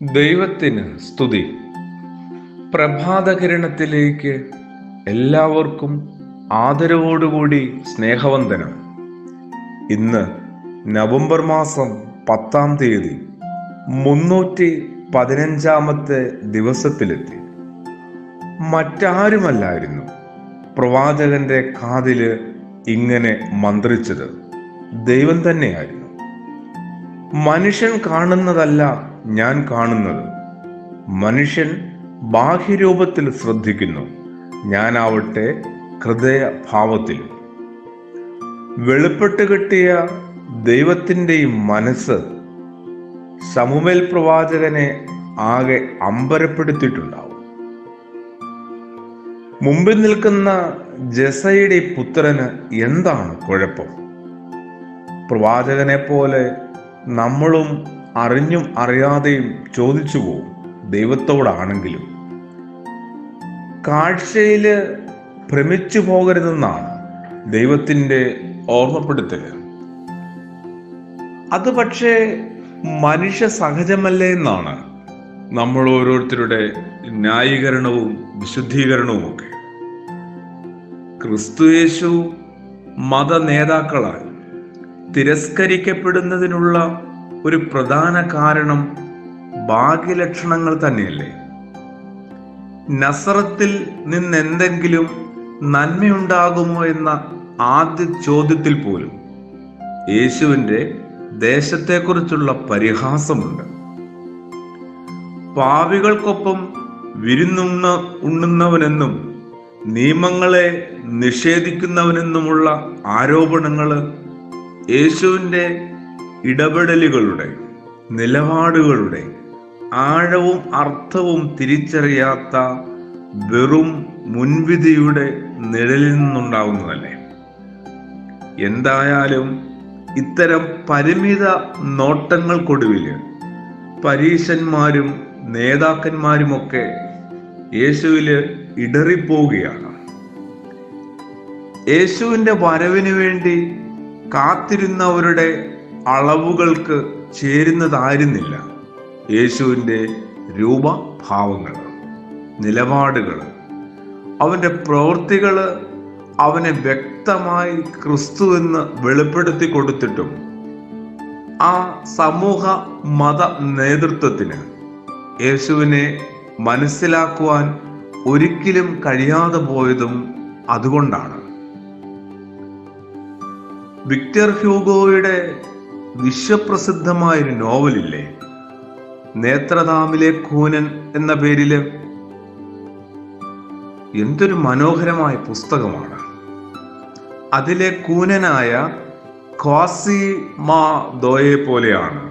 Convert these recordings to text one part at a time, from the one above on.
ദൈവത്തിന് സ്തുതി. പ്രഭാതകിരണത്തിലേക്ക് എല്ലാവർക്കും ആദരവോടുകൂടി സ്നേഹവന്ദനം. ഇന്ന് നവംബർ മാസം 10-ാം തീയതി 315-ാമത്തെ ദിവസത്തിലെത്തി. മറ്റാരുമല്ലായിരുന്നു പ്രവാചകന്റെ കാതില് ഇങ്ങനെ മന്ത്രിച്ചത്, ദൈവം തന്നെയായിരുന്നു. മനുഷ്യൻ കാണുന്നതല്ല ഞാൻ കാണുന്നത്. മനുഷ്യൻ ബാഹ്യരൂപത്തിൽ ശ്രദ്ധിക്കുന്നു, ഞാനാവട്ടെ ഹൃദയഭാവത്തിലും. വെളിപ്പെട്ട് കിട്ടിയ ദൈവത്തിൻ്റെ മനസ്സ് ശമൂവേൽ പ്രവാചകനെ ആകെ അമ്പരപ്പെടുത്തിയിട്ടുണ്ടാവും. മുമ്പിൽ നിൽക്കുന്ന ജെസയുടെ പുത്രന് എന്താണ് കുഴപ്പം? പ്രവാചകനെ പോലെ നമ്മളും അറിഞ്ഞും അറിയാതെയും ചോദിച്ചു പോവും ദൈവത്തോടാണെങ്കിലും. കാഴ്ചയില് ഭ്രമിച്ചു പോകരുതെന്നാണ് ദൈവത്തിൻ്റെ ഓർമ്മപ്പെടുത്തല്. അത് പക്ഷേ മനുഷ്യ സഹജമല്ലേ എന്നാണ് നമ്മൾ ഓരോരുത്തരുടെ ന്യായീകരണവും വിശുദ്ധീകരണവും ഒക്കെ. ക്രിസ്തുയേശു മത നേതാക്കളാൽ തിരസ്കരിക്കപ്പെടുന്നതിനുള്ള ഒരു പ്രധാന കാരണം ഭാഗ്യലക്ഷണങ്ങൾ തന്നെയല്ലേ? നസറത്തിൽ നിന്നെന്തെങ്കിലും നന്മയുണ്ടാകുമോ എന്ന ആദ്യ ചോദ്യത്തിൽ പോലും യേശുവിൻ്റെ ദേശത്തെക്കുറിച്ചുള്ള പരിഹാസമുണ്ട്. പാപികൾക്കൊപ്പം ഉണ്ണുന്നവനെന്നും നിയമങ്ങളെ നിഷേധിക്കുന്നവനെന്നുമുള്ള ആരോപണങ്ങൾ യേശുവിൻ്റെ ഇടപെടലുകളുടെ, നിലപാടുകളുടെ ആഴവും അർത്ഥവും തിരിച്ചറിയാത്ത വെറും മുൻവിധിയുടെ നിഴലിൽ നിന്നുണ്ടാവുന്നതല്ലേ? എന്തായാലും ഇത്തരം പരിമിത നോട്ടങ്ങൾക്കൊടുവിൽ പരീശന്മാരും നേതാക്കന്മാരുമൊക്കെ യേശുവില് ഇടറിപ്പോവുകയാണ്. യേശുവിൻ്റെ വരവിന് വേണ്ടി കാത്തിരുന്നവരുടെ അളവുകൾക്ക് ചേരുന്നതായിരുന്നില്ല യേശുവിൻ്റെ രൂപഭാവങ്ങൾ, നിലപാടുകൾ. അവൻ്റെ പ്രവൃത്തികൾ അവനെ വ്യക്തമായി ക്രിസ്തു എന്ന് വെളിപ്പെടുത്തി കൊടുത്തിട്ടും ആ സമൂഹ മത നേതൃത്വത്തിന് യേശുവിനെ മനസ്സിലാക്കുവാൻ ഒരിക്കലും കഴിയാതെ പോയതും അതുകൊണ്ടാണ്. വിക്ടർ ഹ്യൂഗോയുടെ വിശ്വപ്രസിദ്ധമായൊരു നോവലില്ലേ, നേത്രധാമിലെ കൂനൻ എന്ന പേരില്? എന്തൊരു മനോഹരമായ പുസ്തകമാണ്. അതിലെ കൂനനായ ക്വാസിമാദോയെ പോലെയാണ്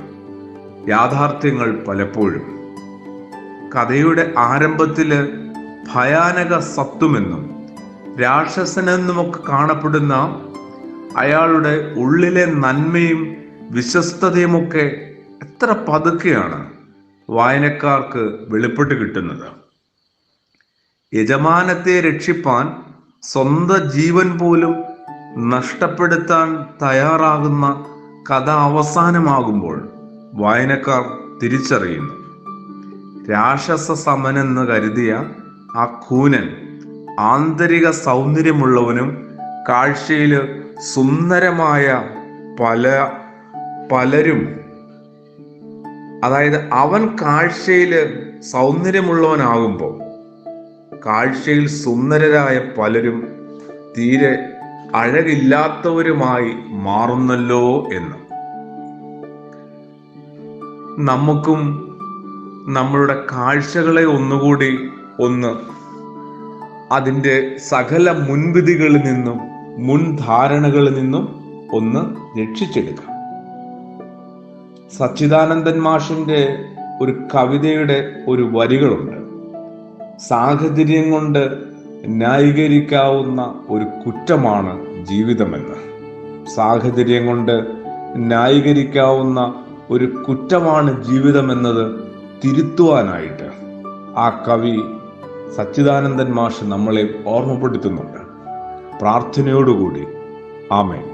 യാഥാർത്ഥ്യങ്ങൾ പലപ്പോഴും. കഥയുടെ ആരംഭത്തില് ഭയാനക സത്വമെന്നും രാക്ഷസനെന്നുമൊക്കെ കാണപ്പെടുന്ന അയാളുടെ ഉള്ളിലെ നന്മയും വിശ്വസ്തതയുമൊക്കെ എത്ര പതുക്കെയാണ് വായനക്കാർക്ക് വെളിപ്പെട്ട് കിട്ടുന്നത്. യജമാനത്തെ രക്ഷിപ്പാൻ സ്വന്തം ജീവൻ പോലും നഷ്ടപ്പെടുത്താൻ തയ്യാറാകുന്ന കഥ അവസാനമാകുമ്പോൾ വായനക്കാർ തിരിച്ചറിയുന്നു, രാക്ഷസ സമനെന്ന് കരുതിയ ആ കൂനൻ ആന്തരിക സൗന്ദര്യമുള്ളവനും കാഴ്ചയില് സുന്ദരമായ പലരും, അതായത് അവൻ കാഴ്ചയില് സൗന്ദര്യമുള്ളവനാകുമ്പോൾ കാഴ്ചയിൽ സുന്ദരരായ പലരും തീരെ അഴകില്ലാത്തവരുമായി മാറുന്നല്ലോ എന്ന്. നമുക്കും നമ്മളുടെ കാഴ്ചകളെ ഒന്നുകൂടി അതിൻ്റെ സകല മുൻവിധികളിൽ നിന്നും മുൻധാരണകളിൽ നിന്നും രക്ഷിച്ചെടുക്കാം. സച്ചിദാനന്ദൻ മാഷിന്റെ ഒരു കവിതയുടെ ഒരു വരികളുണ്ട്, സാഹചര്യം കൊണ്ട് ന്യായീകരിക്കാവുന്ന ഒരു കുറ്റമാണ് ജീവിതമെന്ന്. സാഹചര്യം കൊണ്ട് ന്യായീകരിക്കാവുന്ന ഒരു കുറ്റമാണ് ജീവിതമെന്നത് തിരുത്തുവാനായിട്ട് ആ കവി സച്ചിദാനന്ദൻ മാഷ് നമ്മളെ ഓർമ്മപ്പെടുത്തുന്നുണ്ട്. പ്രാർത്ഥനയോടുകൂടി ആമേൻ.